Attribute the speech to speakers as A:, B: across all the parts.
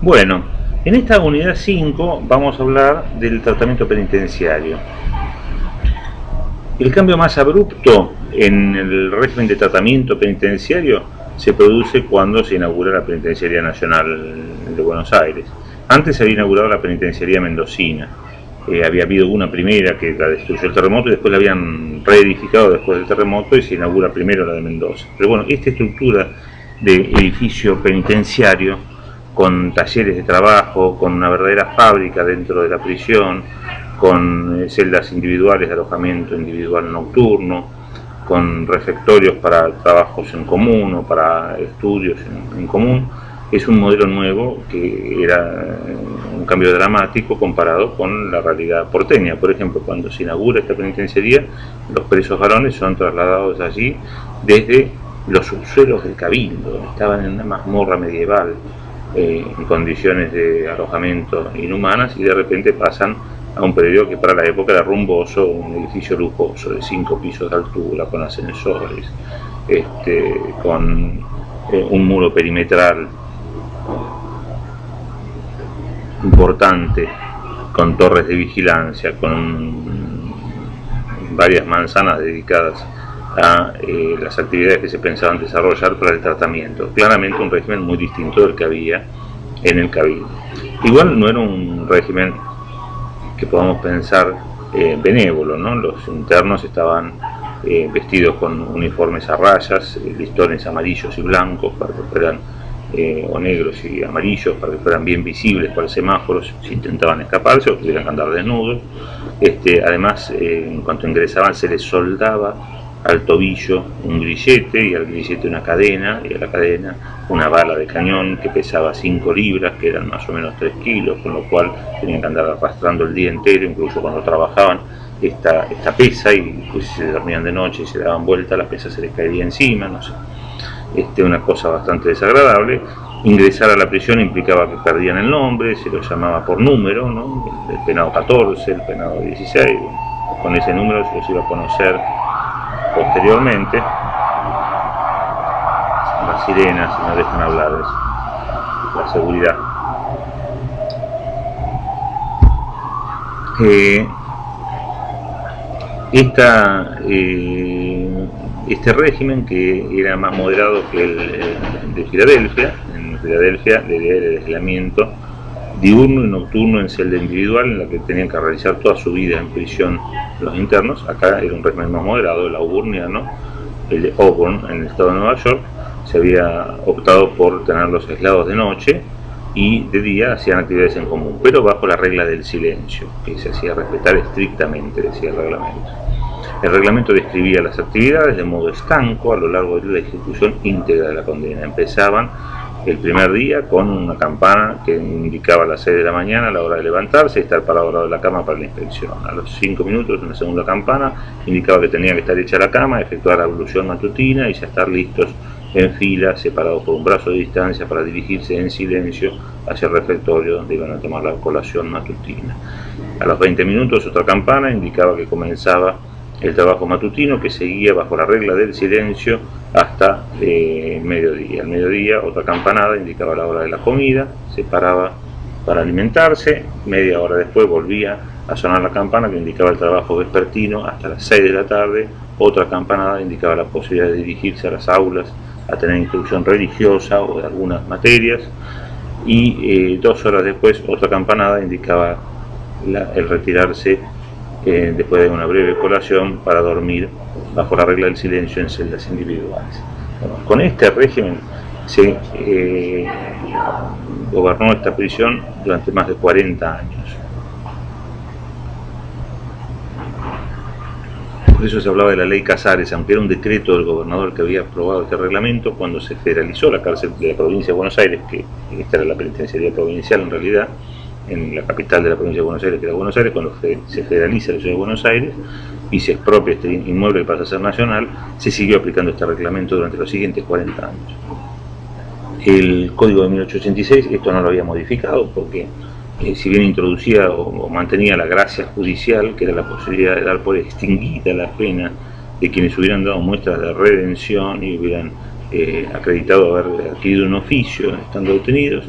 A: Bueno, en esta unidad 5 vamos a hablar del tratamiento penitenciario. El cambio más abrupto en el régimen de tratamiento penitenciario se produce cuando se inaugura la Penitenciaría Nacional de Buenos Aires. Antes se había inaugurado la Penitenciaría Mendocina. Había habido una primera que la destruyó el terremoto y después la habían reedificado después del terremoto y se inaugura primero la de Mendoza. Pero bueno, esta estructura de edificio penitenciario con talleres de trabajo, con una verdadera fábrica dentro de la prisión, con celdas individuales de alojamiento individual nocturno, con refectorios para trabajos en común o para estudios en común, es un modelo nuevo que era un cambio dramático comparado con la realidad porteña. Por ejemplo, cuando se inaugura esta penitenciaría, los presos varones son trasladados allí desde los subsuelos del Cabildo, estaban en una mazmorra medieval, en condiciones de alojamiento inhumanas, y de repente pasan a un predio que para la época era rumboso, un edificio lujoso de 5 pisos de altura, con ascensores, con un muro perimetral importante, con torres de vigilancia, con varias manzanas dedicadas a las actividades que se pensaban desarrollar para el tratamiento. Claramente un régimen muy distinto del que había en el Cabildo. Igual no era un régimen que podamos pensar benévolo, ¿no? Los internos estaban vestidos con uniformes a rayas, listones amarillos y blancos para que fueran o negros y amarillos para que fueran bien visibles para semáforos si intentaban escaparse o tuvieran que andar desnudos. Además, en cuanto ingresaban se les soldaba al tobillo un grillete y al grillete una cadena y a la cadena una bala de cañón que pesaba 5 libras, que eran más o menos 3 kilos, con lo cual tenían que andar arrastrando el día entero, incluso cuando trabajaban esta pesa, y pues, si se dormían de noche y se daban vuelta la pesa se les caería encima, no sé. Una cosa bastante desagradable. Ingresar a la prisión implicaba que perdían el nombre, se los llamaba por número, ¿no? El penado 14, el penado 16, con ese número se los iba a conocer posteriormente. Las sirenas, si no dejan hablar, es la seguridad. Este régimen, que era más moderado que el de Filadelfia, en Filadelfia la idea era el aislamiento diurno y nocturno en celda individual, en la que tenían que realizar toda su vida en prisión los internos. Acá era un régimen más moderado, el auburniano, el de Auburn, en el estado de Nueva York. Se había optado por tenerlos aislados de noche y de día hacían actividades en común, pero bajo la regla del silencio, que se hacía respetar estrictamente, decía el reglamento. El reglamento describía las actividades de modo estanco a lo largo de la ejecución íntegra de la condena. Empezaban el primer día con una campana que indicaba las 6 de la mañana, la hora de levantarse y estar parado al lado de la cama para la inspección. A los 5 minutos, una segunda campana indicaba que tenía que estar hecha la cama, efectuar la ablución matutina y ya estar listos en fila, separados por un brazo de distancia, para dirigirse en silencio hacia el refectorio donde iban a tomar la colación matutina. A los 20 minutos, otra campana indicaba que comenzaba el trabajo matutino, que seguía bajo la regla del silencio hasta mediodía. Al mediodía, otra campanada indicaba la hora de la comida, se paraba para alimentarse. Media hora después volvía a sonar la campana que indicaba el trabajo vespertino hasta las 6 de la tarde. Otra campanada indicaba la posibilidad de dirigirse a las aulas a tener instrucción religiosa o de algunas materias, y 2 horas después otra campanada indicaba el retirarse después de una breve colación para dormir bajo la regla del silencio en celdas individuales. Bueno, con este régimen se gobernó esta prisión durante más de 40 años. Por eso se hablaba de la ley Casares, aunque era un decreto del gobernador que había aprobado este reglamento. Cuando se federalizó la cárcel de la provincia de Buenos Aires, que esta era la penitenciaría provincial en realidad, en la capital de la provincia de Buenos Aires, que era Buenos Aires, cuando se federaliza la ciudad de Buenos Aires y se expropia este inmueble que pasa a ser nacional, se siguió aplicando este reglamento durante los siguientes 40 años. El Código de 1886 esto no lo había modificado, porque si bien introducía o mantenía la gracia judicial, que era la posibilidad de dar por extinguida la pena de quienes hubieran dado muestras de redención y hubieran acreditado haber adquirido un oficio estando detenidos,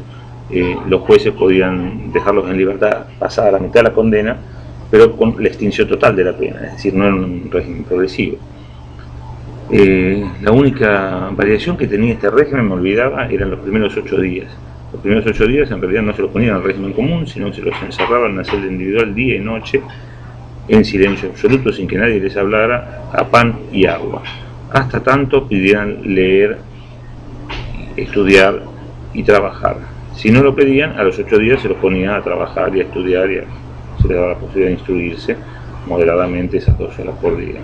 A: los jueces podían dejarlos en libertad pasada la mitad de la condena, pero con la extinción total de la pena, es decir, no en un régimen progresivo. La única variación que tenía este régimen, me olvidaba, eran los primeros 8 días. Los primeros 8 días en realidad no se los ponían al régimen común, sino que se los encerraban en una celda individual día y noche, en silencio absoluto, sin que nadie les hablara, a pan y agua, hasta tanto pidieran leer, estudiar y trabajar. Si no lo pedían, a los 8 días se los ponía a trabajar y a estudiar, y se les daba la posibilidad de instruirse moderadamente esas 2 horas por día.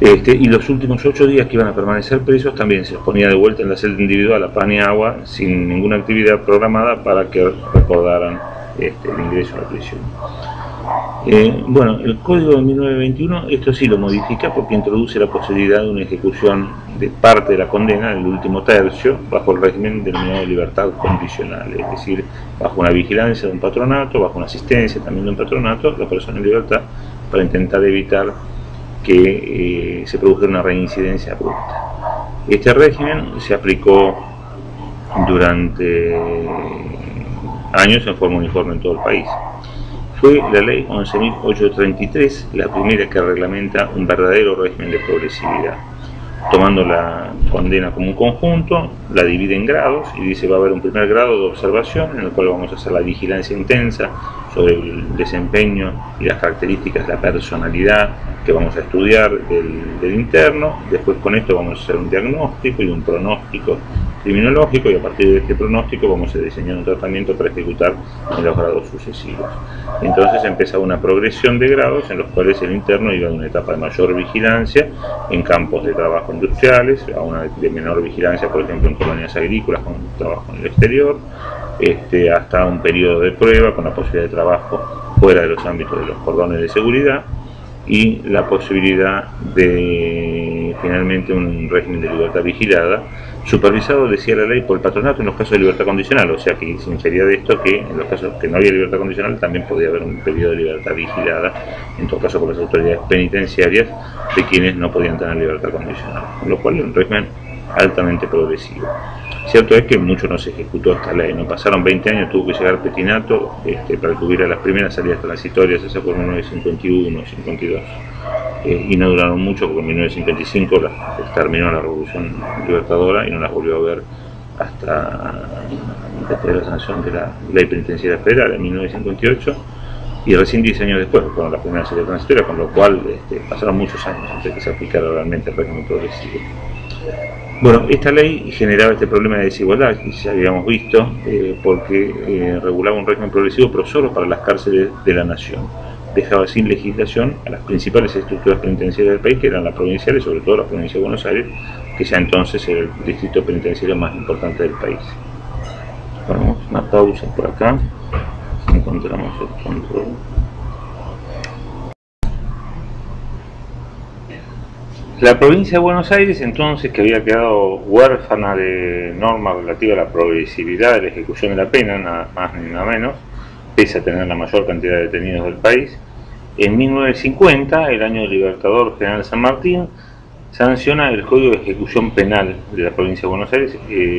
A: Y los últimos 8 días que iban a permanecer presos también se los ponía de vuelta en la celda individual a pan y agua, sin ninguna actividad programada, para que recordaran el ingreso a la prisión. Bueno, el Código de 1921 esto sí lo modifica, porque introduce la posibilidad de una ejecución de parte de la condena, el último tercio, bajo el régimen denominado libertad condicional, es decir, bajo una vigilancia de un patronato, bajo una asistencia también de un patronato, la persona en libertad, para intentar evitar que se produjera una reincidencia abrupta. Este régimen se aplicó durante años en forma uniforme en todo el país. Fue la ley 11.833 la primera que reglamenta un verdadero régimen de progresividad, tomando la condena como un conjunto, la divide en grados y dice: va a haber un primer grado de observación en el cual vamos a hacer la vigilancia intensa sobre el desempeño y las características de la personalidad que vamos a estudiar del interno. Después, con esto vamos a hacer un diagnóstico y un pronóstico criminológico, y a partir de este pronóstico vamos a diseñar un tratamiento para ejecutar en los grados sucesivos. Entonces empezaba una progresión de grados en los cuales el interno iba de una etapa de mayor vigilancia en campos de trabajo industriales, a una de menor vigilancia, por ejemplo, en colonias agrícolas con trabajo en el exterior, hasta un periodo de prueba con la posibilidad de trabajo fuera de los ámbitos de los cordones de seguridad, y la posibilidad de finalmente un régimen de libertad vigilada, supervisado, decía la ley, por el patronato en los casos de libertad condicional, o sea que se infería de esto que en los casos que no había libertad condicional también podía haber un periodo de libertad vigilada, en todo caso por las autoridades penitenciarias, de quienes no podían tener libertad condicional, con lo cual es un régimen altamente progresivo. Cierto es que mucho no se ejecutó esta ley, no pasaron 20 años, tuvo que llegar Petinato para que hubiera las primeras salidas transitorias, esa fue en 1951, 52, y no duraron mucho, porque en 1955 terminó la Revolución Libertadora y no las volvió a ver hasta después de la sanción de la Ley Penitenciaria Federal en 1958, y recién 10 años después fueron las primeras salidas transitorias, con lo cual pasaron muchos años antes de que se aplicara realmente el régimen progresivo. Bueno, esta ley generaba este problema de desigualdad, que ya habíamos visto, porque regulaba un régimen progresivo, pero solo para las cárceles de la nación. Dejaba sin legislación a las principales estructuras penitenciarias del país, que eran las provinciales, sobre todo la provincia de Buenos Aires, que ya entonces era el distrito penitenciario más importante del país. Ponemos una pausa por acá, encontramos el control. La provincia de Buenos Aires, entonces, que había quedado huérfana de normas relativas a la progresividad de la ejecución de la pena, nada más ni nada menos, pese a tener la mayor cantidad de detenidos del país, en 1950, el año del Libertador General San Martín, sanciona el Código de Ejecución Penal de la provincia de Buenos Aires,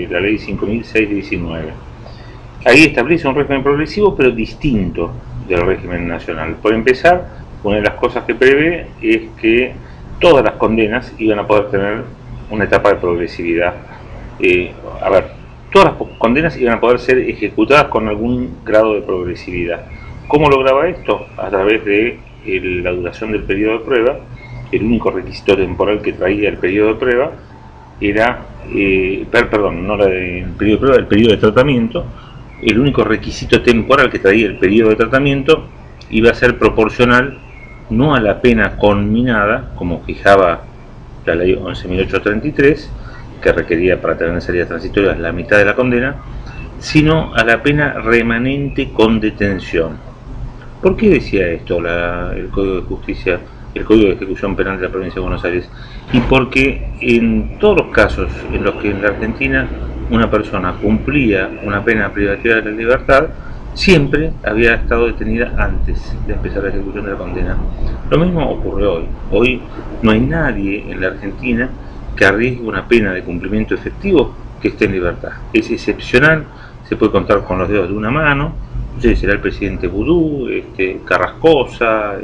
A: la Ley 5.619. Ahí establece un régimen progresivo, pero distinto del régimen nacional. Por empezar, una de las cosas que prevé es que todas las condenas iban a poder tener una etapa de progresividad. Todas las condenas iban a poder ser ejecutadas con algún grado de progresividad. ¿Cómo lograba esto? A través de la duración del periodo de prueba. El único requisito temporal que traía el periodo de prueba era, el periodo de tratamiento. El único requisito temporal que traía el periodo de tratamiento iba a ser proporcional no a la pena conminada, como fijaba la ley 11.833, que requería para tener salidas transitorias la mitad de la condena, sino a la pena remanente con detención. ¿Por qué decía esto el Código de Justicia, el Código de Ejecución Penal de la provincia de Buenos Aires? Y porque en todos los casos en los que en la Argentina una persona cumplía una pena privativa de la libertad, siempre había estado detenida antes de empezar la ejecución de la condena. Lo mismo ocurre hoy. Hoy no hay nadie en la Argentina que arriesgue una pena de cumplimiento efectivo que esté en libertad. Es excepcional, se puede contar con los dedos de una mano. No sé, será el presidente Vudú, Carrascosa,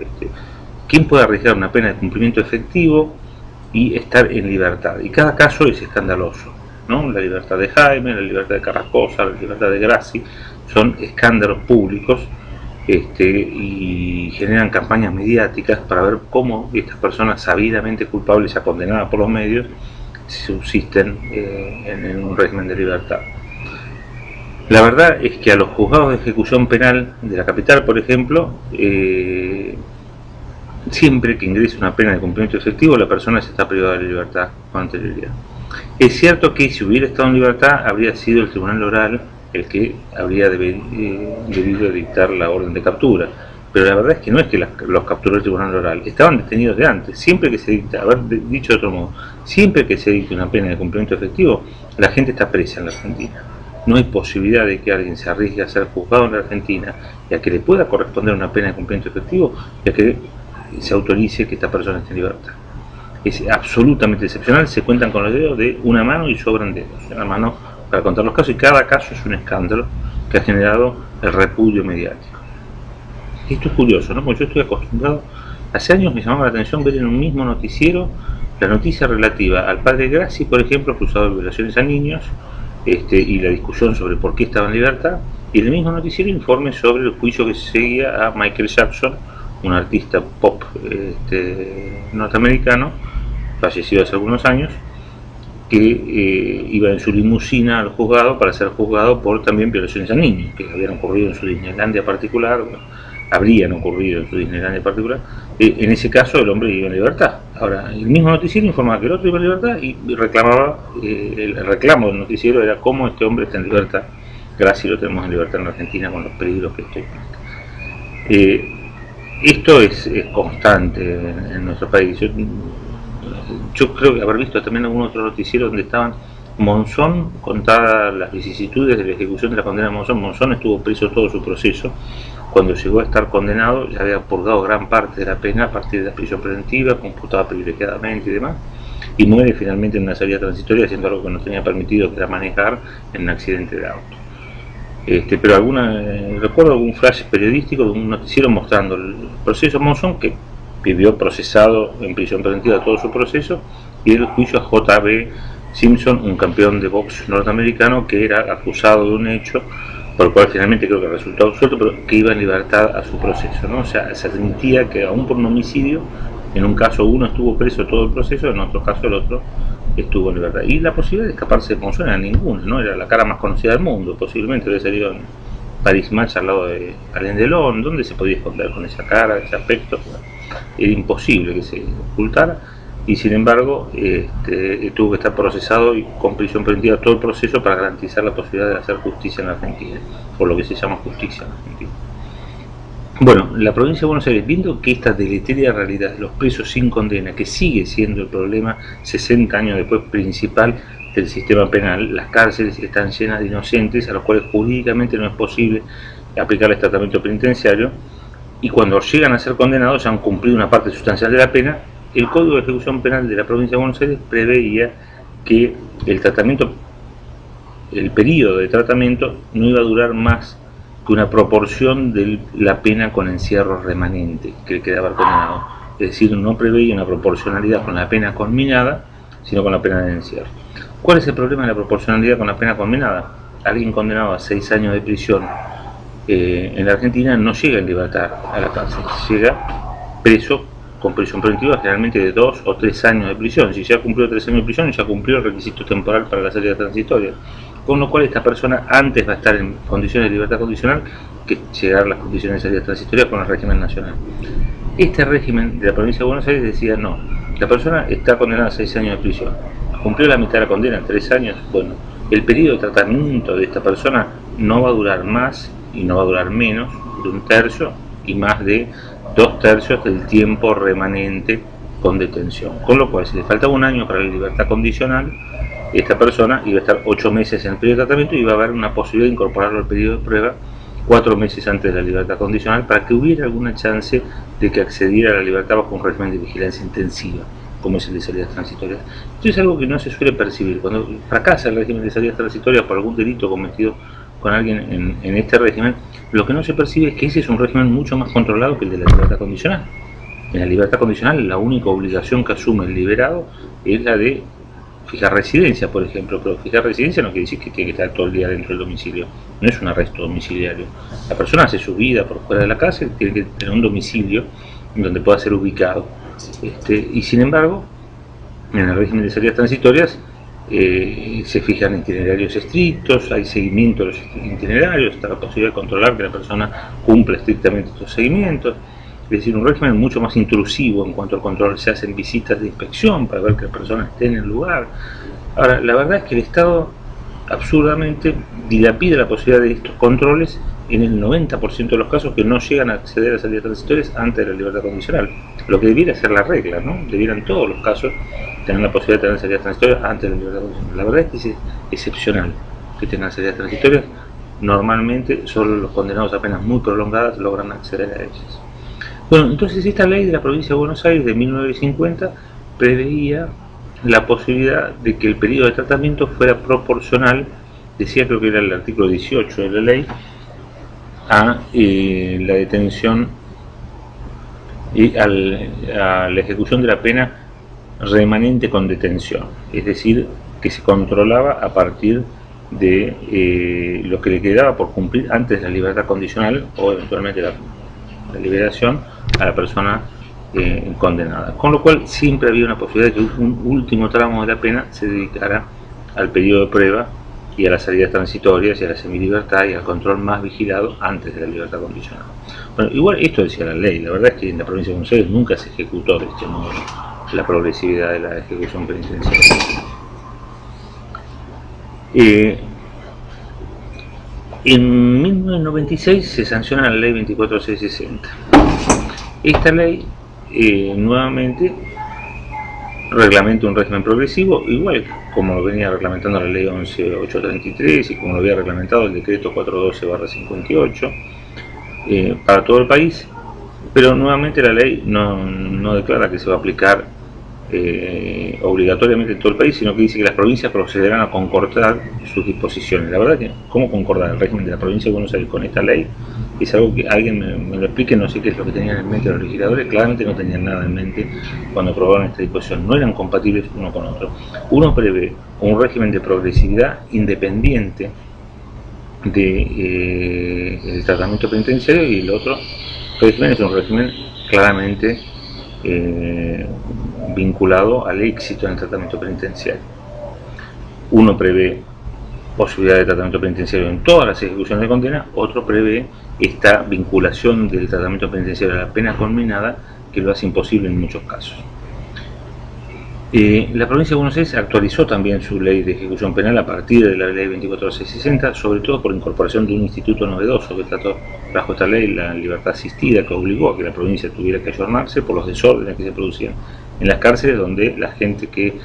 A: ¿quién puede arriesgar una pena de cumplimiento efectivo y estar en libertad? Y cada caso es escandaloso, ¿no? La libertad de Jaime, la libertad de Carrascosa, la libertad de Grassi, son escándalos públicos y generan campañas mediáticas para ver cómo estas personas sabidamente culpables, ya condenadas por los medios, subsisten en un régimen de libertad. La verdad es que a los juzgados de ejecución penal de la capital, por ejemplo, siempre que ingrese una pena de cumplimiento efectivo, la persona se está privada de libertad con anterioridad. Es cierto que si hubiera estado en libertad, habría sido el tribunal oral el que habría debido dictar la orden de captura. Pero la verdad es que no es que los capturó el tribunal oral, estaban detenidos de antes. Siempre que se dicta, dicho de otro modo, siempre que se dicte una pena de cumplimiento efectivo, la gente está presa en la Argentina. No hay posibilidad de que alguien se arriesgue a ser juzgado en la Argentina y a que le pueda corresponder una pena de cumplimiento efectivo y a que se autorice que esta persona esté en libertad. Es absolutamente excepcional, se cuentan con los dedos de una mano y sobran dedos. Una mano para contar los casos, y cada caso es un escándalo que ha generado el repudio mediático. Esto es curioso, ¿no? Porque yo estoy acostumbrado, hace años me llamaba la atención ver en un mismo noticiero la noticia relativa al padre Grassi, por ejemplo, acusado de violaciones a niños, y la discusión sobre por qué estaba en libertad, y en el mismo noticiero informe sobre el juicio que se seguía a Michael Jackson, un artista pop norteamericano, fallecido hace algunos años, que iba en su limusina al juzgado para ser juzgado por también violaciones a niños, que habían ocurrido en su Disneylandia particular, habrían ocurrido en su Disneylandia particular. En ese caso el hombre iba en libertad. Ahora, el mismo noticiero informaba que el otro iba en libertad y reclamaba, el reclamo del noticiero era cómo este hombre está en libertad, gracias lo tenemos en libertad en Argentina con los peligros que esto implica. Esto es constante en nuestro país. Yo creo que haber visto también algún otro noticiero donde estaban Monzón, contadas las vicisitudes de la ejecución de la condena de Monzón. Monzón estuvo preso todo su proceso. Cuando llegó a estar condenado ya había purgado gran parte de la pena a partir de la prisión preventiva, computada privilegiadamente y demás, y muere finalmente en una salida transitoria haciendo algo que no tenía permitido, que era manejar en un accidente de auto. Pero recuerdo algún flash periodístico de un noticiero mostrando el proceso Monzón, que vivió procesado en prisión preventiva todo su proceso, y el juicio a J.B. Simpson, un campeón de box norteamericano que era acusado de un hecho por el cual finalmente creo que resultó absuelto, pero que iba en libertad a su proceso, ¿no? O sea, se admitía que aún por un homicidio, en un caso uno estuvo preso todo el proceso, en otro caso el otro estuvo en libertad. Y la posibilidad de escaparse de Monzón era ninguna, ¿no? Era la cara más conocida del mundo, posiblemente había salido en Paris Match al lado de Alain Delon, ¿dónde se podía esconder con esa cara, ese aspecto? Era imposible que se ocultara, y sin embargo tuvo que estar procesado y con prisión preventiva todo el proceso para garantizar la posibilidad de hacer justicia en la Argentina, por lo que se llama justicia en la Argentina. Bueno, la provincia de Buenos Aires, viendo que esta deletérea realidad de los presos sin condena, que sigue siendo el problema 60 años después principal del sistema penal, las cárceles están llenas de inocentes a los cuales jurídicamente no es posible aplicarles tratamiento penitenciario, y cuando llegan a ser condenados ya han cumplido una parte sustancial de la pena. El Código de Ejecución Penal de la provincia de Buenos Aires preveía que el periodo de tratamiento no iba a durar más que una proporción de la pena con encierro remanente que quedaba condenado. Es decir, no preveía una proporcionalidad con la pena conminada, sino con la pena de encierro. ¿Cuál es el problema de la proporcionalidad con la pena conminada? Alguien condenado a 6 años de prisión en la Argentina no llega en libertad a la cárcel, llega preso con prisión preventiva, generalmente de 2 o 3 años de prisión. Si ya cumplió 3 años de prisión, ya cumplió el requisito temporal para la salida transitoria, con lo cual esta persona antes va a estar en condiciones de libertad condicional que llegar a las condiciones de salida transitoria con el régimen nacional. Este régimen de la provincia de Buenos Aires decía no, la persona está condenada a 6 años de prisión, cumplió la mitad de la condena, 3 años, bueno, el periodo de tratamiento de esta persona no va a durar más y no va a durar menos de 1/3 y más de 2/3 del tiempo remanente con detención, con lo cual si le faltaba 1 año para la libertad condicional, esta persona iba a estar 8 meses en el periodo de tratamiento y iba a haber una posibilidad de incorporarlo al periodo de prueba 4 meses antes de la libertad condicional, para que hubiera alguna chance de que accediera a la libertad bajo un régimen de vigilancia intensiva, como es el de salidas transitorias. Esto es algo que no se suele percibir. Cuando fracasa el régimen de salidas transitorias por algún delito cometido con alguien en este régimen, lo que no se percibe es que ese es un régimen mucho más controlado que el de la libertad condicional. En la libertad condicional la única obligación que asume el liberado es la de fijar residencia, por ejemplo, pero fijar residencia no quiere decir que tiene que estar todo el día dentro del domicilio, no es un arresto domiciliario. La persona hace su vida por fuera de la cárcel, tiene que tener un domicilio donde pueda ser ubicado. Y sin embargo, en el régimen de salidas transitorias se fijan itinerarios estrictos, hay seguimiento de los itinerarios, está la posibilidad de controlar que la persona cumpla estrictamente estos seguimientos. Es decir, un régimen mucho más intrusivo en cuanto al control. Se hacen visitas de inspección para ver que la persona esté en el lugar. Ahora, la verdad es que el Estado absurdamente dilapida la posibilidad de estos controles en el 90% de los casos que no llegan a acceder a salidas transitorias antes de la libertad condicional. Lo que debiera ser la regla, ¿no? Debieran todos los casos tener la posibilidad de tener salidas transitorias antes de la libertad condicional. La verdad es que es excepcional que tengan salidas transitorias. Normalmente solo los condenados a penas muy prolongadas logran acceder a ellas. Bueno, entonces esta ley de la provincia de Buenos Aires de 1950 preveía la posibilidad de que el periodo de tratamiento fuera proporcional, decía, creo que era el artículo 18 de la ley, a la detención y a la ejecución de la pena remanente con detención, es decir, que se controlaba a partir de lo que le quedaba por cumplir antes de la libertad condicional o eventualmente la liberación a la persona condenada, con lo cual siempre había una posibilidad de que un último tramo de la pena se dedicara al periodo de prueba y a las salidas transitorias y a la semilibertad y al control más vigilado antes de la libertad condicional. Bueno, igual esto decía la ley, la verdad es que en la provincia de Buenos Aires nunca se ejecutó de este modo la progresividad de la ejecución penitenciaria. En 1996 se sanciona la ley 24660. Esta ley nuevamente reglamenta un régimen progresivo, igual como lo venía reglamentando la ley 11833 y como lo había reglamentado el decreto 412/58 para todo el país, pero nuevamente la ley no declara que se va a aplicar obligatoriamente en todo el país, sino que dice que las provincias procederán a concordar sus disposiciones. La verdad que cómo concordar el régimen de la provincia de Buenos Aires con esta ley es algo que alguien me lo explique. No sé qué es lo que tenían en mente los legisladores. Claramente no tenían nada en mente cuando aprobaron esta disposición, no eran compatibles uno con otro. Uno prevé un régimen de progresividad independiente del tratamiento penitenciario y el otro régimen es un régimen claramente vinculado al éxito en el tratamiento penitenciario. Uno prevé posibilidad de tratamiento penitenciario en todas las ejecuciones de condena, otro prevé esta vinculación del tratamiento penitenciario a la pena conminada, que lo hace imposible en muchos casos. La provincia de Buenos Aires actualizó también su ley de ejecución penal a partir de la ley 24660, sobre todo por incorporación de un instituto novedoso que trajo esta ley, la libertad asistida, que obligó a que la provincia tuviera que ayornarse por los desórdenes que se producían en las cárceles, donde la gente que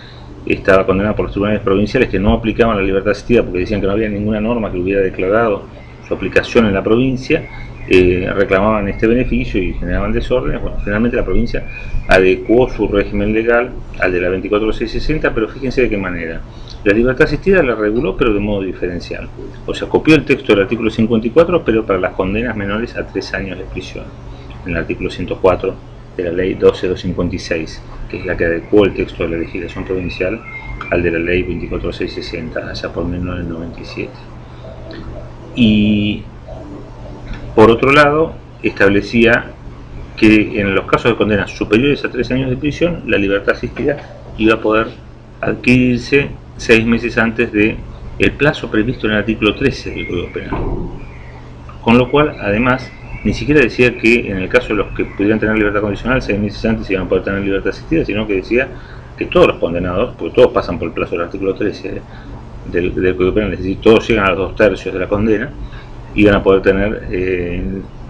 A: estaba condenada por los tribunales provinciales que no aplicaban la libertad asistida porque decían que no había ninguna norma que hubiera declarado su aplicación en la provincia, reclamaban este beneficio y generaban desórdenes. Bueno, finalmente la provincia adecuó su régimen legal al de la 24660, pero fíjense de qué manera. La libertad asistida la reguló, pero de modo diferencial. O sea, copió el texto del artículo 54, pero para las condenas menores a 3 años de prisión, en el artículo 104 de la ley 12256, que es la que adecuó el texto de la legislación provincial al de la ley 24660, allá por 1997. Y por otro lado, establecía que en los casos de condenas superiores a 3 años de prisión, la libertad asistida iba a poder adquirirse 6 meses antes del plazo previsto en el artículo 13 del Código Penal. Con lo cual, además, ni siquiera decía que en el caso de los que pudieran tener libertad condicional 6 meses antes iban a poder tener libertad asistida, sino que decía que todos los condenados, porque todos pasan por el plazo del artículo 13 del Código Penal, es decir, todos llegan a los 2/3 de la condena, iban a poder tener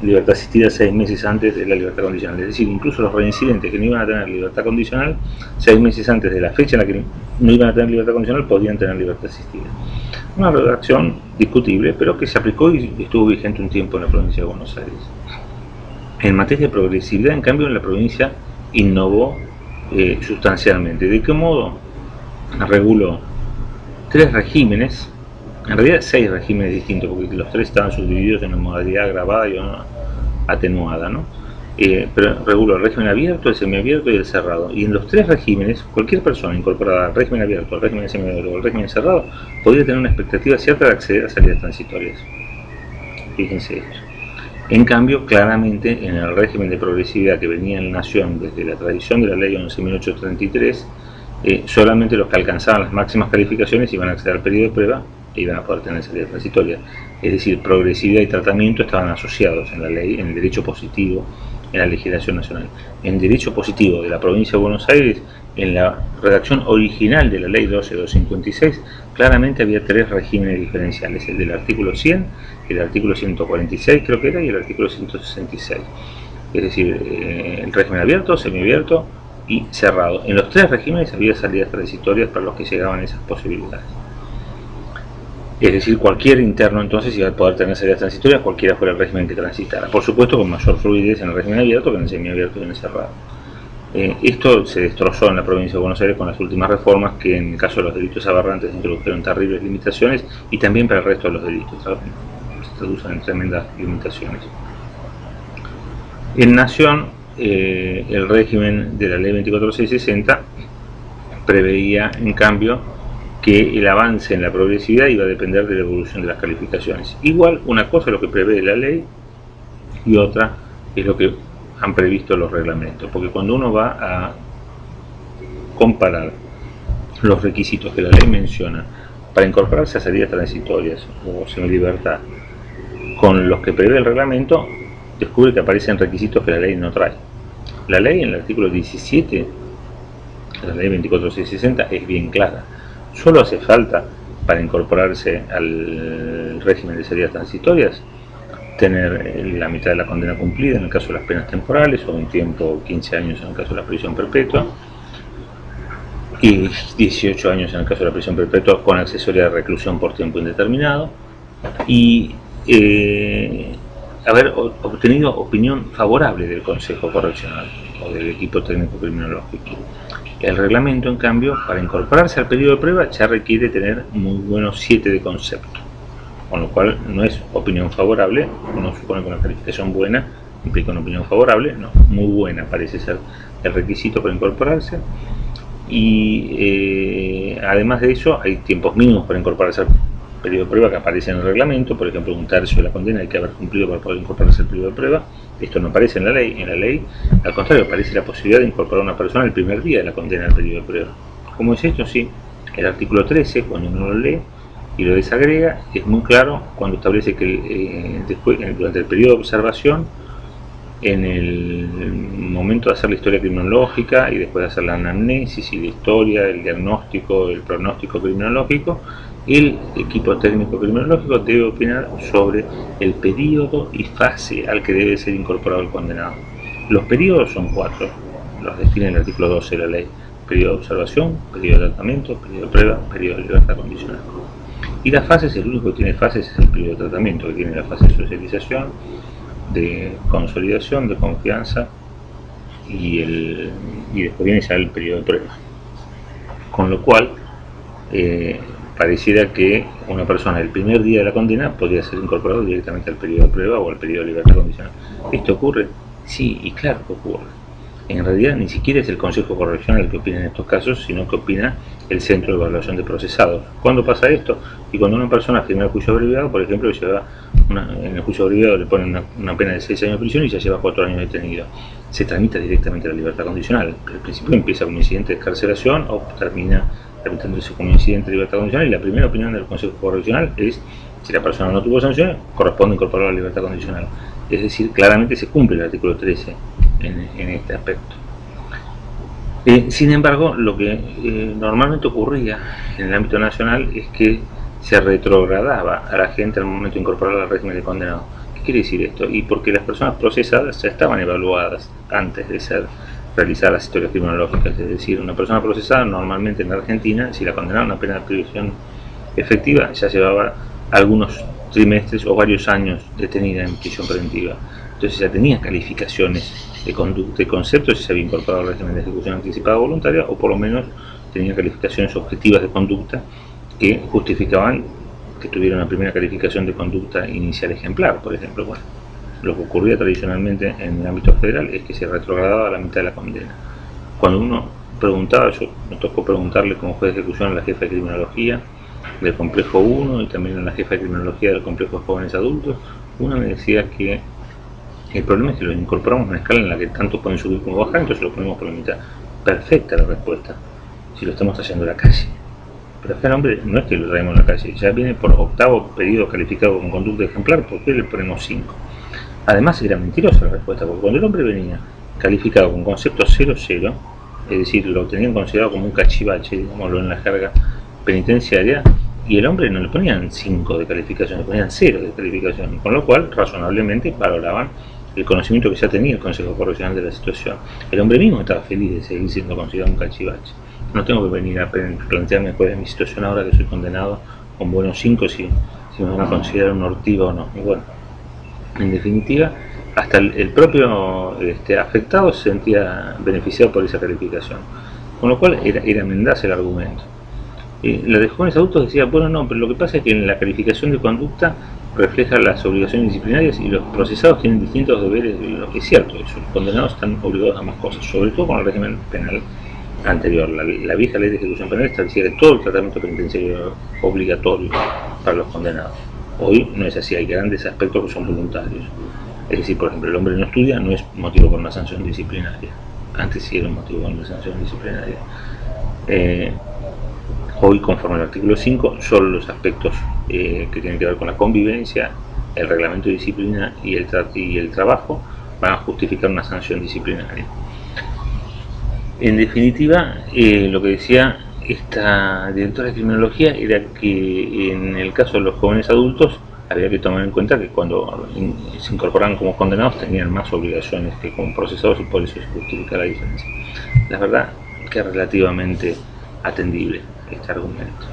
A: libertad asistida 6 meses antes de la libertad condicional. Es decir, incluso los reincidentes que no iban a tener libertad condicional 6 meses antes de la fecha en la que no iban a tener libertad condicional podían tener libertad asistida. Una redacción discutible, pero que se aplicó y estuvo vigente un tiempo en la provincia de Buenos Aires. En materia de progresividad, en cambio, en la provincia innovó sustancialmente. ¿De qué modo? Reguló 3 regímenes en realidad 6 regímenes distintos, porque los 3 estaban subdivididos en una modalidad agravada y una atenuada, ¿no? Pero reguló el régimen abierto, el semiabierto y el cerrado. Y en los 3 regímenes, cualquier persona incorporada al régimen abierto, al régimen semiabierto o al régimen cerrado, podía tener una expectativa cierta de acceder a salidas transitorias. Fíjense esto. En cambio, claramente, en el régimen de progresividad que venía en la Nación desde la tradición de la ley 11.833, solamente los que alcanzaban las máximas calificaciones iban a acceder al periodo de prueba e iban a poder tener salida transitoria. Es decir, progresividad y tratamiento estaban asociados en la ley, en el derecho positivo, en la legislación nacional. En derecho positivo de la provincia de Buenos Aires, en la redacción original de la ley 12.256, claramente había 3 regímenes diferenciales: el del artículo 100, el artículo 146 creo que era, y el artículo 166. Es decir, el régimen abierto, semiabierto y cerrado. En los 3 regímenes había salidas transitorias para los que llegaban a esas posibilidades. Es decir, cualquier interno entonces iba a poder tener salidas transitorias, cualquiera fuera el régimen que transitara. Por supuesto, con mayor fluidez en el régimen abierto que en el semiabierto y en el cerrado. Esto se destrozó en la provincia de Buenos Aires con las últimas reformas, que en el caso de los delitos aberrantes introdujeron terribles limitaciones, y también para el resto de los delitos se traducen en tremendas limitaciones. En Nación, el régimen de la ley 24.660 preveía, en cambio, que el avance en la progresividad iba a depender de la evolución de las calificaciones. Igual, una cosa es lo que prevé la ley y otra es lo que han previsto los reglamentos, porque cuando uno va a comparar los requisitos que la ley menciona para incorporarse a salidas transitorias o semilibertad con los que prevé el reglamento, descubre que aparecen requisitos que la ley no trae. La ley en el artículo 17 de la ley 24.660 es bien clara. Solo hace falta, para incorporarse al régimen de salidas transitorias, tener la mitad de la condena cumplida en el caso de las penas temporales, o un tiempo 15 años en el caso de la prisión perpetua, y 18 años en el caso de la prisión perpetua con accesoria de reclusión por tiempo indeterminado, y haber obtenido opinión favorable del Consejo Correccional o del equipo técnico criminológico. El reglamento, en cambio, para incorporarse al periodo de prueba ya requiere tener muy buenos 7 de concepto, con lo cual no es opinión favorable. Uno supone que una calificación buena implica una opinión favorable, no, muy buena parece ser el requisito para incorporarse. Y además de eso, hay tiempos mínimos para incorporarse al periodo de prueba que aparece en el reglamento. Por ejemplo, 1/3 de la condena hay que haber cumplido para poder incorporarse al periodo de prueba. Esto no aparece en la ley. En la ley, al contrario, aparece la posibilidad de incorporar a una persona el primer día de la condena al periodo de prueba. ¿Cómo es esto? Sí, el artículo 13, cuando uno lo lee y lo desagrega, es muy claro cuando establece que durante el periodo de observación, en el momento de hacer la historia criminológica y después de hacer la anamnesis y la historia, el diagnóstico, el pronóstico criminológico, el equipo técnico criminológico debe opinar sobre el periodo y fase al que debe ser incorporado el condenado. Los periodos son 4, los define el artículo 12 de la ley: periodo de observación, periodo de tratamiento, periodo de prueba, periodo de libertad condicional. Y las fases, el único que tiene fases es el periodo de tratamiento, que tiene la fase de socialización, de consolidación, de confianza, y después viene ya el periodo de prueba. Con lo cual, pareciera que una persona el primer día de la condena podría ser incorporado directamente al periodo de prueba o al periodo de libertad condicional. ¿Esto ocurre? Sí, y claro que ocurre. En realidad ni siquiera es el Consejo Correccional el que opina en estos casos, sino que opina el Centro de Evaluación de Procesados. ¿Cuándo pasa esto? Y cuando una persona firma el juicio abreviado, por ejemplo, en el juicio abreviado le ponen una pena de 6 años de prisión y ya lleva 4 años detenido. Se tramita directamente a la libertad condicional. Al principio empieza como incidente de excarcelación o termina tramitándose como incidente de libertad condicional, y la primera opinión del Consejo Correccional es: si la persona no tuvo sanciones, corresponde incorporarla a la libertad condicional. Es decir, claramente se cumple el artículo 13 en este aspecto. Sin embargo, lo que normalmente ocurría en el ámbito nacional es que se retrogradaba a la gente al momento de incorporarla al régimen de condenado. ¿Qué quiere decir esto? Y porque las personas procesadas ya estaban evaluadas antes de ser realizadas las historias criminológicas. Es decir, una persona procesada normalmente en la Argentina, si la condenaron a una pena de prisión efectiva, ya llevaba algunos trimestres o varios años detenida en prisión preventiva. Entonces ya tenía calificaciones de conducta y conceptos y se había incorporado al régimen de ejecución anticipada voluntaria, o por lo menos tenía calificaciones objetivas de conducta que justificaban que tuviera una primera calificación de conducta inicial ejemplar, por ejemplo. Bueno, lo que ocurría tradicionalmente en el ámbito federal es que se retrogradaba a la mitad de la condena. Cuando uno preguntaba, me tocó preguntarle como juez de ejecución a la jefa de criminología del complejo 1 y también a la jefa de criminología del complejo de jóvenes adultos, una me decía que el problema es que lo incorporamos en una escala en la que tanto pueden subir como bajar, entonces lo ponemos por la mitad. Perfecta la respuesta, si lo estamos haciendo en la calle. Pero acá el hombre no es que lo traemos en la calle, ya viene por octavo pedido calificado con conducta ejemplar, ¿por qué le ponemos 5? Además era mentirosa la respuesta, porque cuando el hombre venía calificado con concepto 0-0, es decir, lo tenían considerado como un cachivache, digámoslo en la jerga penitenciaria, y el hombre no le ponían 5 de calificación, le ponían 0 de calificación, con lo cual razonablemente valoraban el conocimiento que ya tenía el Consejo Correccional de la situación. El hombre mismo estaba feliz de seguir siendo considerado un cachivache. No tengo que venir a plantearme cuál es mi situación ahora que soy condenado con buenos 5 si me van a considerar un ortiva o no. Y bueno, en definitiva, hasta el propio afectado se sentía beneficiado por esa calificación, con lo cual era mendaz el argumento. La de jóvenes adultos decía, bueno, no, pero lo que pasa es que en la calificación de conducta refleja las obligaciones disciplinarias y los procesados tienen distintos deberes. Lo que es cierto, los condenados están obligados a más cosas, sobre todo con el régimen penal anterior. La vieja ley de ejecución penal establecía que todo el tratamiento penitenciario obligatorio para los condenados. Hoy no es así, hay grandes aspectos que son voluntarios. Es decir, por ejemplo, el hombre no estudia no es motivo para una sanción disciplinaria. Antes sí era un motivo para una sanción disciplinaria. Hoy, conforme al artículo 5, solo los aspectos que tienen que ver con la convivencia, el reglamento de disciplina y el trabajo van a justificar una sanción disciplinaria. En definitiva, lo que decía esta directora de criminología era que en el caso de los jóvenes adultos había que tomar en cuenta que cuando se incorporaban como condenados tenían más obligaciones que como procesados y por eso se justifica la diferencia. La verdad que es relativamente atendible este argumento.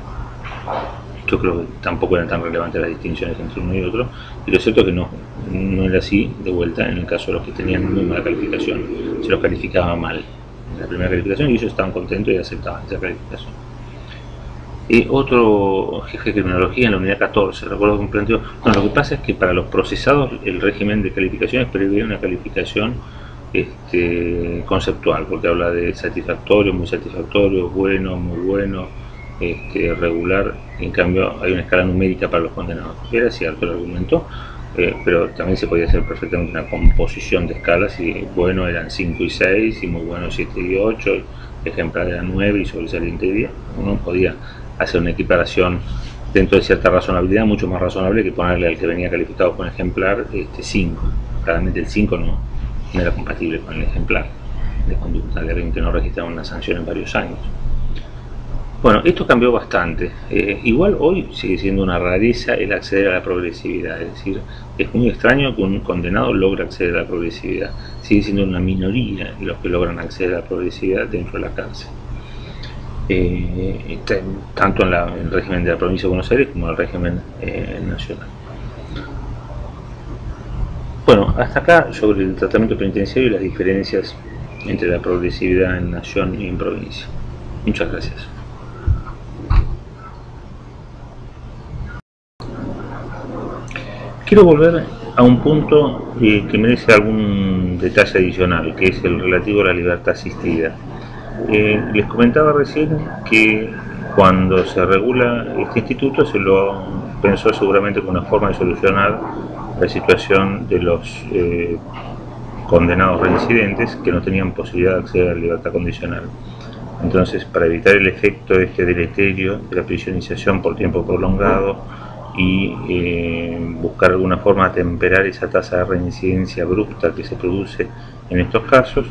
A: Yo creo que tampoco eran tan relevantes las distinciones entre uno y otro, y lo cierto es que no era así de vuelta en el caso de los que tenían muy mala calificación, se los calificaba mal en la primera calificación y ellos estaban contentos y aceptaban esa calificación. Otro jefe de criminología en la unidad 14, recuerdo que me planteó, no, lo que pasa es que para los procesados el régimen de calificaciones prevé una calificación conceptual, porque habla de satisfactorio, muy satisfactorio, bueno, muy bueno, regular. En cambio hay una escala numérica para los condenados. Era cierto el argumento, pero también se podía hacer perfectamente una composición de escalas, y bueno eran 5 y 6, y muy bueno 7 y 8, ejemplar era 9 y sobresaliente 10. Uno podía hacer una equiparación dentro de cierta razonabilidad, mucho más razonable que ponerle al que venía calificado con ejemplar 5. Claramente el 5 no era compatible con el ejemplar de conducta de alguien que no registraba una sanción en varios años. Bueno, esto cambió bastante. Igual hoy sigue siendo una rareza el acceder a la progresividad, es decir, es muy extraño que un condenado logre acceder a la progresividad. Sigue siendo una minoría los que logran acceder a la progresividad dentro de la cárcel. Tanto en el régimen de la provincia de Buenos Aires como en el régimen nacional. Bueno, hasta acá sobre el tratamiento penitenciario y las diferencias entre la progresividad en nación y en provincia. Muchas gracias. Quiero volver a un punto que merece algún detalle adicional, que es el relativo a la libertad asistida. Les comentaba recién que cuando se regula este instituto se lo pensó seguramente como una forma de solucionar la situación de los condenados reincidentes que no tenían posibilidad de acceder a la libertad condicional. Entonces, para evitar el efecto deleterio de la prisionización por tiempo prolongado y buscar alguna forma de atemperar esa tasa de reincidencia abrupta que se produce en estos casos,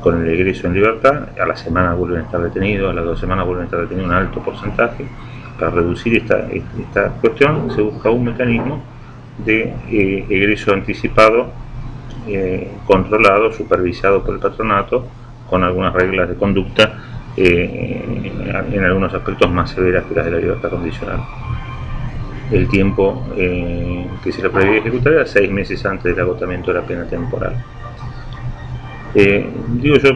A: con el egreso en libertad, a la semana vuelven a estar detenidos, a las 2 semanas vuelven a estar detenidos un alto porcentaje. Para reducir esta cuestión se busca un mecanismo de egreso anticipado, controlado, supervisado por el patronato, con algunas reglas de conducta, en algunos aspectos más severas que las de la libertad condicional. El tiempo que se le prevé ejecutar era 6 meses antes del agotamiento de la pena temporal. Digo yo,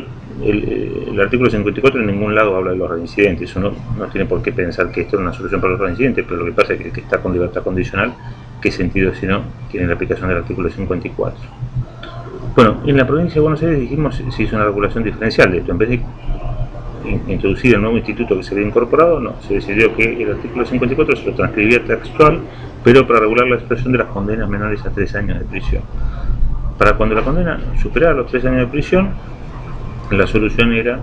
A: el artículo 54 en ningún lado habla de los reincidentes. Uno no tiene por qué pensar que esto es una solución para los reincidentes, pero lo que pasa es que el que está con libertad condicional, ¿qué sentido si no tiene la aplicación del artículo 54? Bueno, en la provincia de Buenos Aires dijimos se hizo una regulación diferencial de esto. En vez de introducir el nuevo instituto que se había incorporado, no, se decidió que el artículo 54 se lo transcribía textual, pero para regular la expresión de las condenas menores a 3 años de prisión. Para cuando la condena superara los 3 años de prisión, la solución era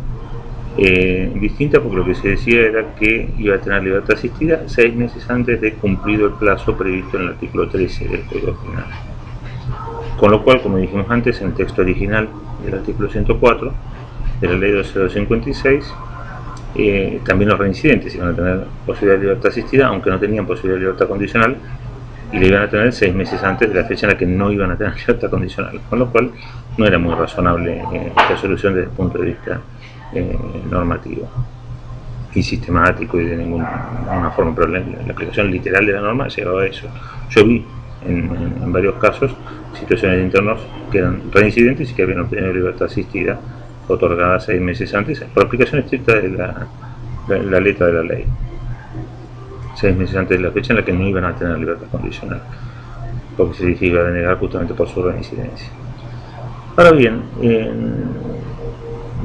A: distinta, porque lo que se decía era que iba a tener libertad asistida 6 meses antes de cumplido el plazo previsto en el artículo 13 del Código Penal. Con lo cual, como dijimos antes, en el texto original del artículo 104 de la ley 12056, también los reincidentes iban a tener posibilidad de libertad asistida, aunque no tenían posibilidad de libertad condicional, y le iban a tener 6 meses antes de la fecha en la que no iban a tener libertad condicional, con lo cual no era muy razonable esta solución desde el punto de vista normativo y sistemático y de ninguna forma, pero la aplicación literal de la norma llegaba a eso. Yo vi en varios casos situaciones de internos que eran reincidentes y que habían obtenido libertad asistida otorgada 6 meses antes por aplicación estricta de la letra de la ley, 6 meses antes de la fecha en la que no iban a tener libertad condicional, porque se iba a denegar justamente por su reincidencia. Ahora bien,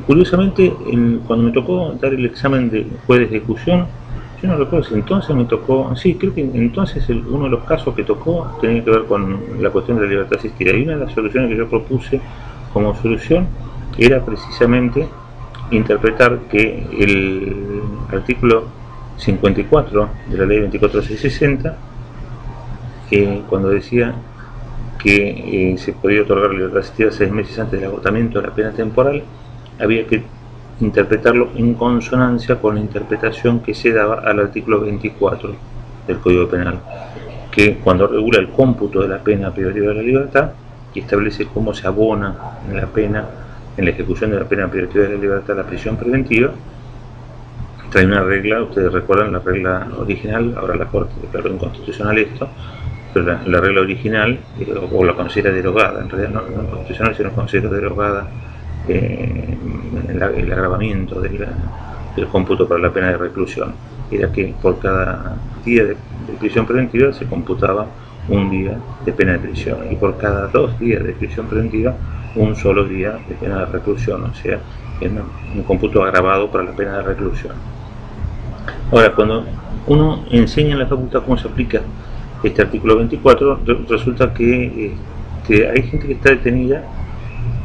A: curiosamente, cuando me tocó dar el examen de juez de ejecución, yo no recuerdo si entonces me tocó, sí, creo que entonces uno de los casos que tocó tenía que ver con la cuestión de la libertad asistida, y una de las soluciones que yo propuse como solución era precisamente interpretar que el artículo 54 de la ley 24660, cuando decía que se podía otorgar libertad asistida 6 meses antes del agotamiento de la pena temporal, había que interpretarlo en consonancia con la interpretación que se daba al artículo 24 del Código Penal, que cuando regula el cómputo de la pena privativa de la libertad y establece cómo se abona en la pena, en la ejecución de la pena privativa de la libertad, la prisión preventiva, trae una regla. Ustedes recuerdan la regla original, ahora la Corte declaró inconstitucional esto, pero la regla original, o la considera derogada, en realidad no constitucional, sino considera derogada el agravamiento del cómputo para la pena de reclusión, era que por cada día de prisión preventiva se computaba un día de pena de prisión, y por cada 2 días de prisión preventiva un solo día de pena de reclusión, o sea, un cómputo agravado para la pena de reclusión. Ahora, cuando uno enseña en la facultad cómo se aplica este artículo 24, resulta que hay gente que está detenida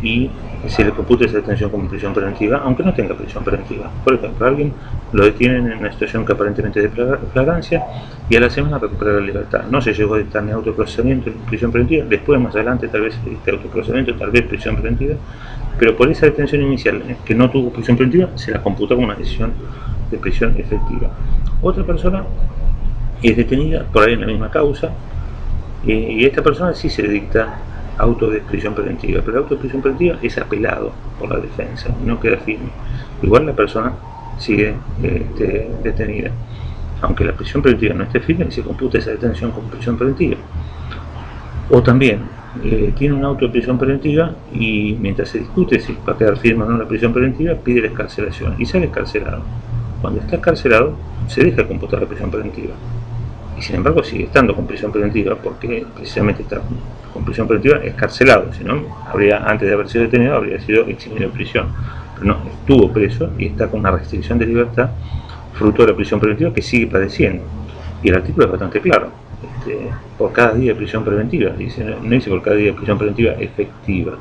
A: y se le computa esa detención como prisión preventiva, aunque no tenga prisión preventiva. Por ejemplo, a alguien lo detienen en una situación que aparentemente es de flagrancia y a la semana recupera la libertad. No se llegó a dictar ni autoprocesamiento ni prisión preventiva, después más adelante tal vez se dicte autoprocesamiento, tal vez prisión preventiva, pero por esa detención inicial que no tuvo prisión preventiva se la computa como una decisión de prisión efectiva. Otra persona es detenida por ahí en la misma causa, y a esta persona sí se le dicta auto de prisión preventiva, pero el auto de prisión preventiva es apelado por la defensa y no queda firme. Igual la persona sigue detenida, aunque la prisión preventiva no esté firme, y se computa esa detención como prisión preventiva. O también tiene un auto de prisión preventiva y mientras se discute si va a quedar firme o no la prisión preventiva, pide la excarcelación y sale excarcelado. Cuando está excarcelado se deja de computar la prisión preventiva, y sin embargo sigue estando con prisión preventiva porque precisamente está con prisión preventiva excarcelado, si no, antes de haber sido detenido habría sido eximido de prisión, pero no, estuvo preso y está con una restricción de libertad fruto de la prisión preventiva que sigue padeciendo. Y el artículo es bastante claro, por cada día de prisión preventiva, no dice por cada día de prisión preventiva efectiva.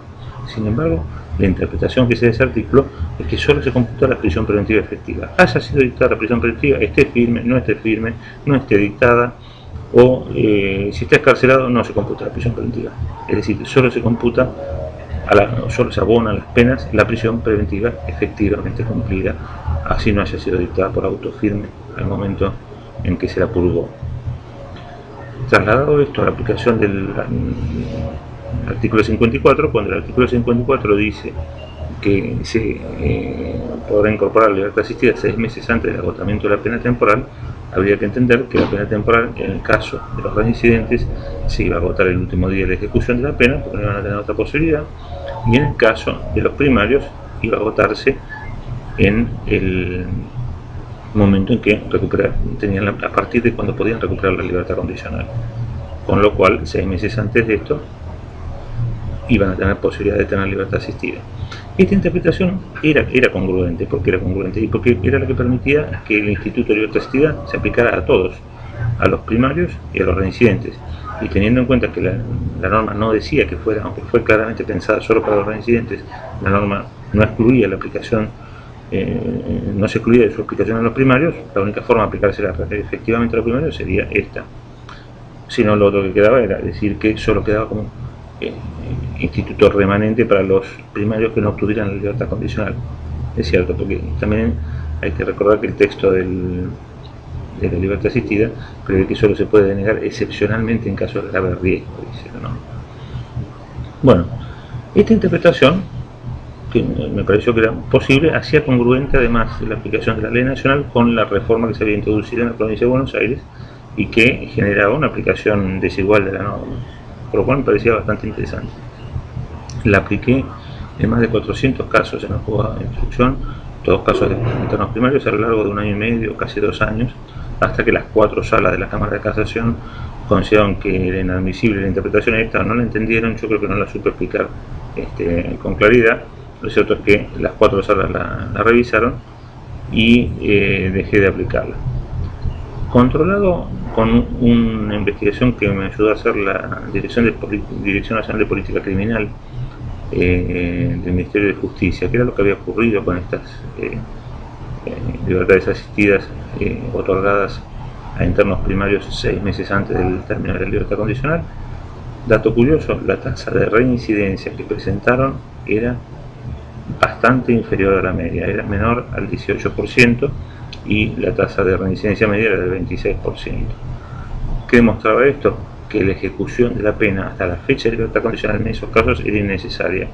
A: Sin embargo, la interpretación que se da de ese artículo es que solo se computa la prisión preventiva efectiva. Haya sido dictada la prisión preventiva, esté firme, no esté dictada, o si está excarcelado no se computa la prisión preventiva. Es decir, solo se computa, solo se abona a las penas la prisión preventiva efectivamente cumplida, así no haya sido dictada por auto firme al momento en que se la purgó. Trasladado esto a la aplicación del artículo 54, cuando el artículo 54 dice que se podrá incorporar la libertad asistida 6 meses antes del agotamiento de la pena temporal, habría que entender que la pena temporal, en el caso de los reincidentes, se iba a agotar el último día de la ejecución de la pena, porque no iban a tener otra posibilidad, y en el caso de los primarios, iba a agotarse en el momento en que tenían a partir de cuando podían recuperar la libertad condicional, con lo cual 6 meses antes de esto iban a tener posibilidad de tener libertad asistida. Esta interpretación era congruente. ¿Por qué era congruente? Y porque era la que permitía que el Instituto de Libertad Asistida se aplicara a todos, a los primarios y a los reincidentes. Y teniendo en cuenta que la norma no decía que fuera, aunque fue claramente pensada solo para los reincidentes, la norma no excluía la aplicación, no se excluía de su aplicación a los primarios, la única forma de aplicársela efectivamente a los primarios sería esta. Si no, lo otro que quedaba era decir que solo quedaba como instituto remanente para los primarios que no obtuvieran la libertad condicional. Es cierto, porque también hay que recordar que el texto de la libertad asistida prevé que solo se puede denegar excepcionalmente en caso de grave riesgo, dice, ¿no? Bueno, esta interpretación, que me pareció que era posible, hacía congruente además la aplicación de la ley nacional con la reforma que se había introducido en la provincia de Buenos Aires y que generaba una aplicación desigual de la norma, por lo cual me parecía bastante interesante. La apliqué en más de 400 casos en el juzgado de instrucción, todos casos de internos primarios a lo largo de 1 año y medio, casi 2 años, hasta que las 4 salas de la Cámara de Casación consideraron que era inadmisible la interpretación esta, no la entendieron, yo creo que no la supe explicar con claridad. Lo cierto es que las 4 salas la revisaron y dejé de aplicarla. Controlado con una investigación que me ayudó a hacer la Dirección Nacional de Política Criminal del Ministerio de Justicia, que era lo que había ocurrido con estas libertades asistidas otorgadas a internos primarios 6 meses antes del término de la libertad condicional. Dato curioso, la tasa de reincidencia que presentaron era bastante inferior a la media, era menor al 18% y la tasa de reincidencia media era del 26%. ¿Qué demostraba esto? Que la ejecución de la pena hasta la fecha de libertad condicional en esos casos era innecesaria,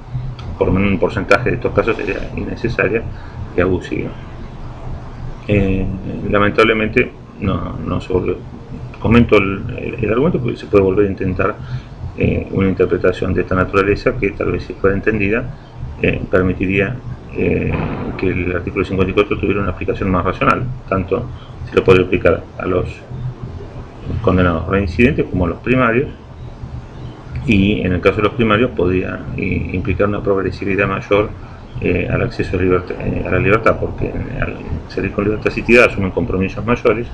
A: por lo menos un porcentaje de estos casos era innecesaria y abusiva. Lamentablemente no se volvió. Comento el argumento porque se puede volver a intentar una interpretación de esta naturaleza que tal vez, si fuera entendida, permitiría que el artículo 54 tuviera una aplicación más racional. Tanto se lo podría aplicar a los condenados reincidentes como a los primarios, y en el caso de los primarios podría implicar una progresividad mayor al acceso a la libertad, porque al salir con libertad asistida asumen compromisos mayores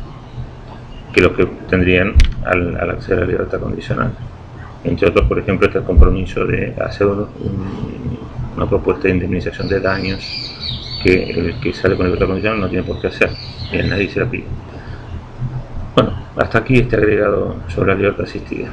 A: que los que tendrían al acceder a la libertad condicional. Entre otros, por ejemplo, está el compromiso de hacer una propuesta de indemnización de daños que el que sale con libertad condicional no tiene por qué hacer, y a nadie se la pide. Bueno, hasta aquí este agregado sobre la libertad asistida.